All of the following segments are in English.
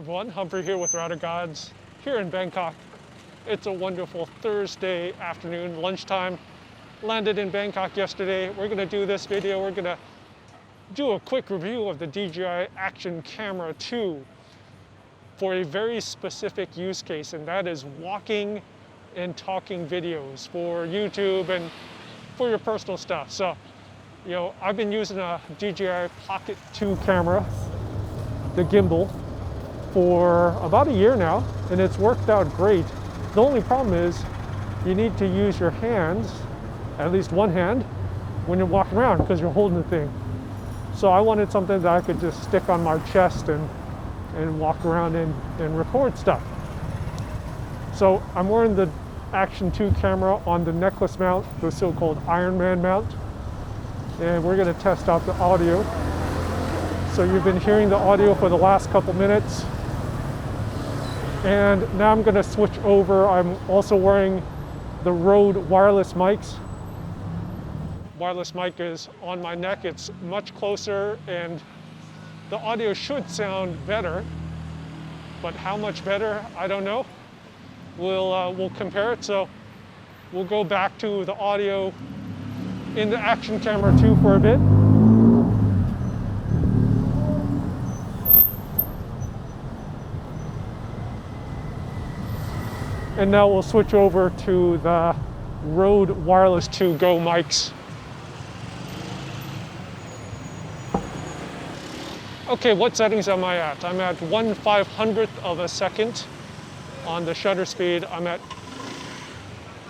everyone, Humphrey here with Router Gods here in Bangkok. It's a wonderful Thursday afternoon, lunchtime. Landed in Bangkok yesterday. We're going to do this video. We're going to do a quick review of the DJI Action Camera 2 for a very specific use case, and that is walking and talking videos for YouTube and for your personal stuff. So, I've been using a DJI Pocket 2 camera, the gimbal, for about a year now, and it's worked out great. The only problem is you need to use your hands, at least one hand, when you're walking around because you're holding the thing. So I wanted something that I could just stick on my chest and walk around and record stuff. So I'm wearing the Action 2 camera on the necklace mount, the so-called Iron Man mount, and we're going to test out the audio. So you've been hearing the audio for the last couple minutes. And now I'm going to switch over. I'm also wearing the Rode wireless mics. Wireless mic is on my neck. It's much closer and the audio should sound better, but how much better, I don't know. We'll compare it. So we'll go back to the audio in the Action Camera 2 for a bit. And now we'll switch over to the Rode Wireless 2 Go mics. Okay, what settings am I at? I'm at 1/500th of a second on the shutter speed. I'm at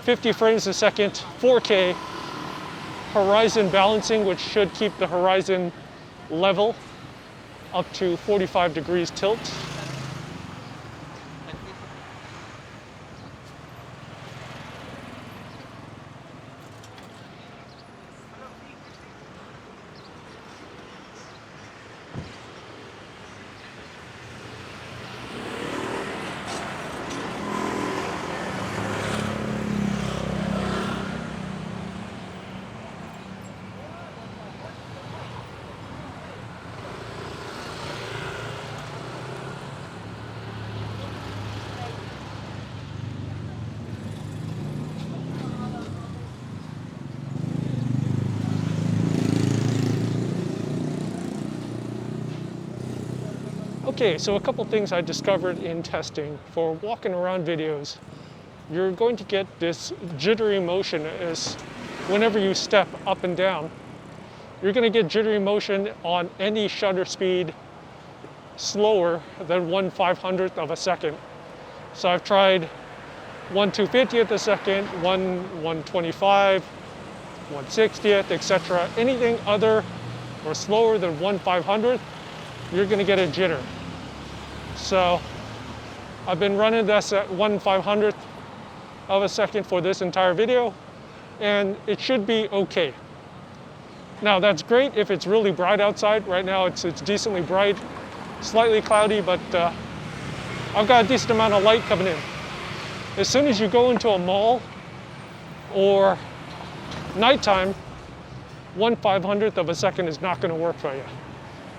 50 frames a second, 4K, horizon balancing, which should keep the horizon level up to 45 degrees tilt. Okay, so a couple things I discovered in testing for walking around videos. You're going to get this jittery motion as whenever you step up and down. You're going to get jittery motion on any shutter speed slower than 1/500th of a second. So I've tried 1/250th a second, 1/125, 1/60th, etc. Anything other or slower than 1/500th, you're going to get a jitter. So I've been running this at 1/500th of a second for this entire video, and it should be okay. Now that's great if it's really bright outside. Right now it's decently bright, slightly cloudy, but I've got a decent amount of light coming in. As soon as you go into a mall or nighttime, 1/500th of a second is not going to work for you.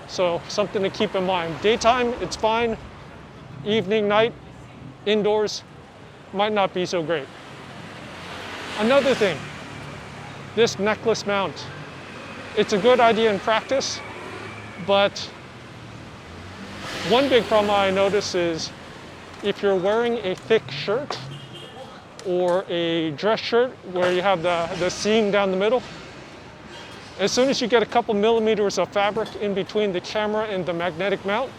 So something to keep in mind. Daytime, it's fine. Evening, night, indoors, might not be so great. Another thing, this necklace mount. It's a good idea in practice, but one big problem I notice is if you're wearing a thick shirt or a dress shirt where you have the seam down the middle, as soon as you get a couple millimeters of fabric in between the camera and the magnetic mount,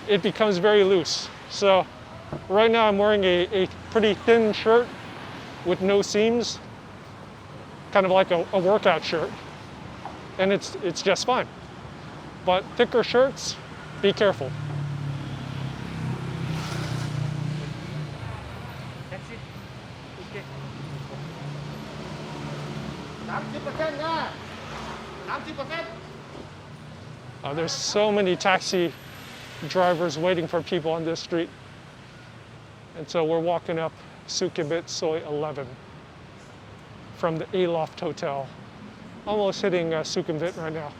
it becomes very loose. So right now I'm wearing a pretty thin shirt with no seams, kind of like a workout shirt, and it's just fine. But thicker shirts, be careful. There's so many taxi drivers waiting for people on this street. And so we're walking up Sukhumvit Soi 11 from the Aloft Hotel. Almost hitting Sukhumvit right now.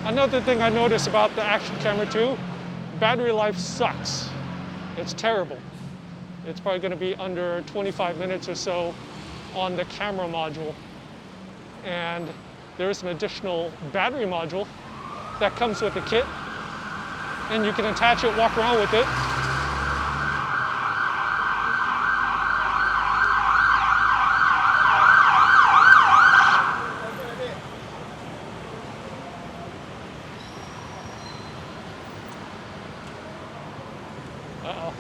Another thing I noticed about the Action Camera 2, battery life sucks. It's terrible. It's probably going to be under 25 minutes or so on the camera module. And there is an additional battery module that comes with the kit, and you can attach it, walk around with it. Uh-oh.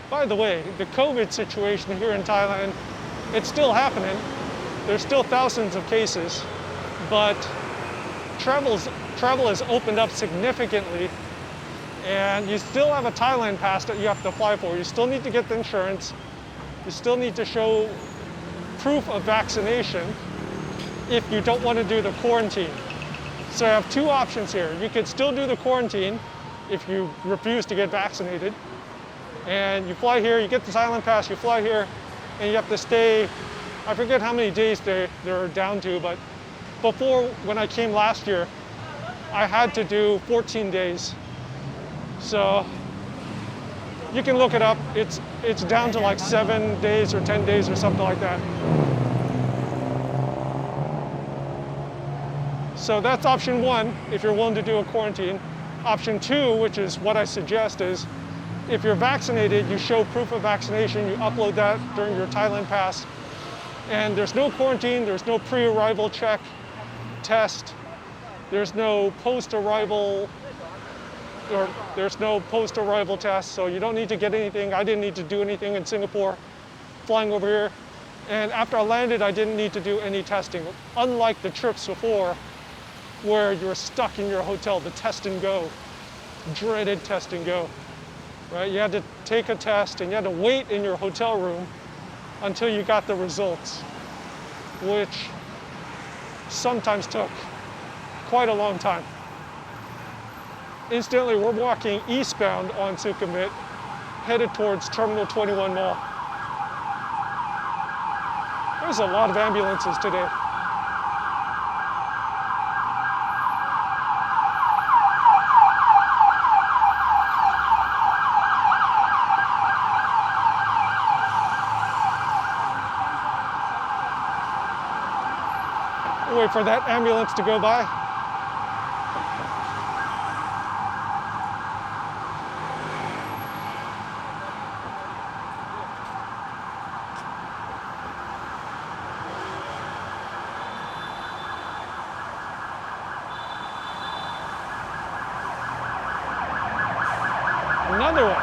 By the way, the COVID situation here in Thailand, it's still happening. There's still thousands of cases, but travel has opened up significantly, and you still have a Thailand pass that you have to apply for. You still need to get the insurance. You still need to show proof of vaccination if you don't want to do the quarantine. So I have two options here. You could still do the quarantine if you refuse to get vaccinated. And you fly here, you get the Thailand pass, you fly here, and you have to stay, I forget how many days they're down to, but before, when I came last year, I had to do 14 days. So you can look it up. It's down to like 7 days or 10 days or something like that. So that's option one, if you're willing to do a quarantine. Option two, which is what I suggest, is if you're vaccinated, you show proof of vaccination, you upload that during your Thailand pass, and there's no quarantine, there's no pre-arrival check, test, there's no post-arrival, or there's no post-arrival test, so you don't need to get anything. I didn't need to do anything in Singapore, flying over here, and after I landed, I didn't need to do any testing, unlike the trips before, where you're stuck in your hotel, the test and go, dreaded test and go. Right? You had to take a test and you had to wait in your hotel room until you got the results, which sometimes took quite a long time. Instantly, we're walking eastbound on Sukhumvit, headed towards Terminal 21 Mall. There's a lot of ambulances today. Wait for that ambulance to go by. Another one.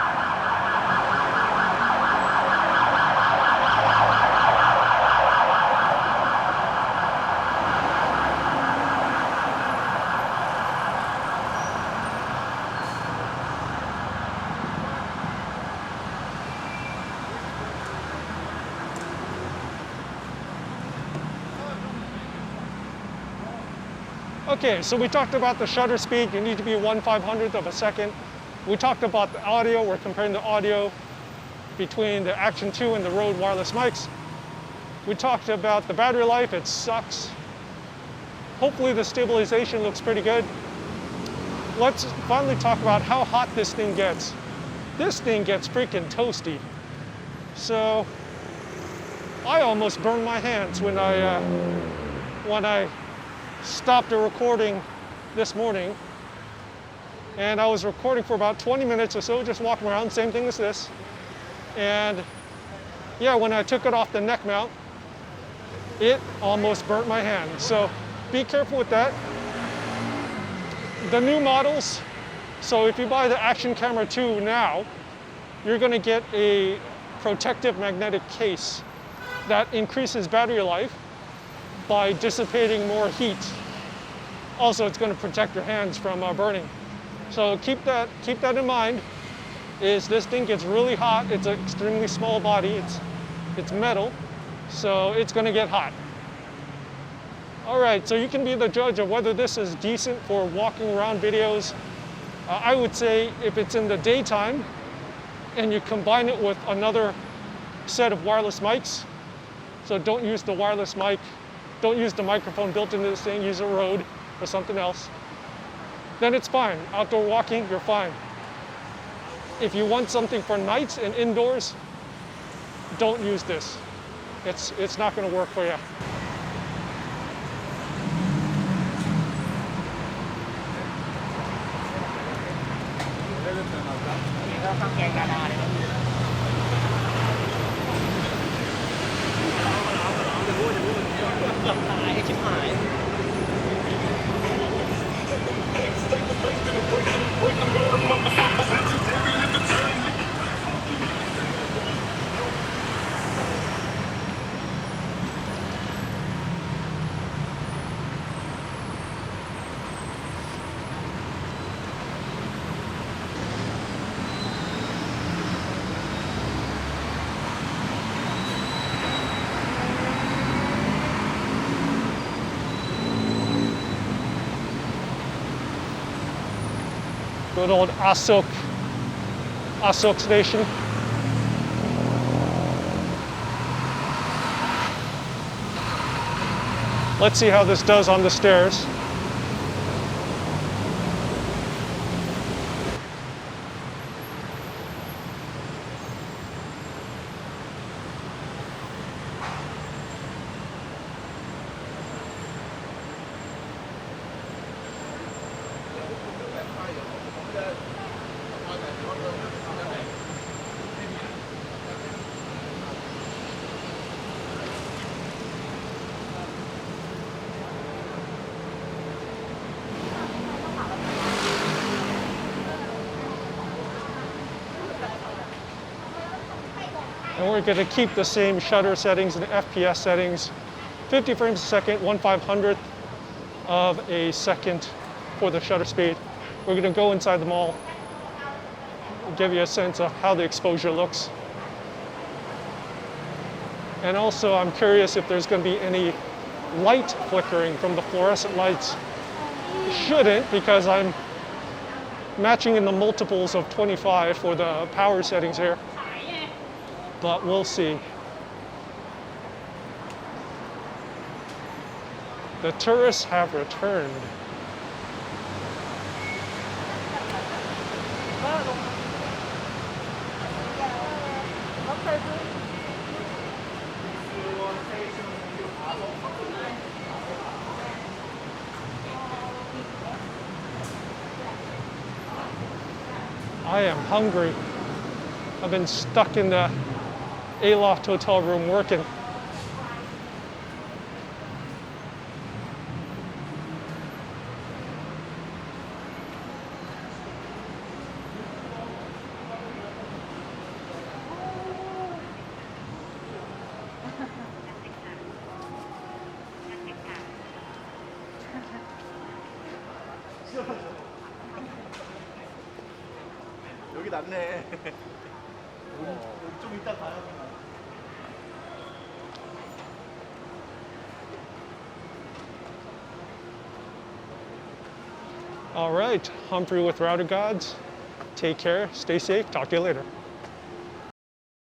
Okay, so we talked about the shutter speed. You need to be 1/500th of a second. We talked about the audio. We're comparing the audio between the Action 2 and the Rode wireless mics. We talked about the battery life. It sucks. Hopefully the stabilization looks pretty good. Let's finally talk about how hot this thing gets. This thing gets freaking toasty. So I almost burned my hands when I stopped the recording this morning, and I was recording for about 20 minutes or so, just walking around, same thing as this. And yeah, when I took it off the neck mount, it almost burnt my hand. So be careful with that. The new models, so if you buy the Action Camera 2 now, you're gonna get a protective magnetic case that increases battery life by dissipating more heat. Also, it's going to protect your hands from burning. So keep that in mind. is this thing gets really hot. It's an extremely small body. It's metal, so it's going to get hot. All right, so you can be the judge of whether this is decent for walking around videos. I would say if it's in the daytime and you combine it with another set of wireless mics, so don't use the wireless mic, don't use the microphone built into this thing, use a Rode or something else, then it's fine. Outdoor walking, you're fine. If you want something for nights and indoors, don't use this. It's not going to work for you. Good old Asok station. Let's see how this does on the stairs. And we're going to keep the same shutter settings and FPS settings. 50 frames a second, 1/500th of a second for the shutter speed. We're going to go inside the mall, give you a sense of how the exposure looks. And also, I'm curious if there's going to be any light flickering from the fluorescent lights. Shouldn't, because I'm matching in the multiples of 25 for the power settings here. But we'll see. The tourists have returned. I am hungry. I've been stuck in the Aloft hotel room working. 여기 낫네. 여기 좀 이따 가요. All right, Humphrey with Router Gods. Take care, stay safe, talk to you later.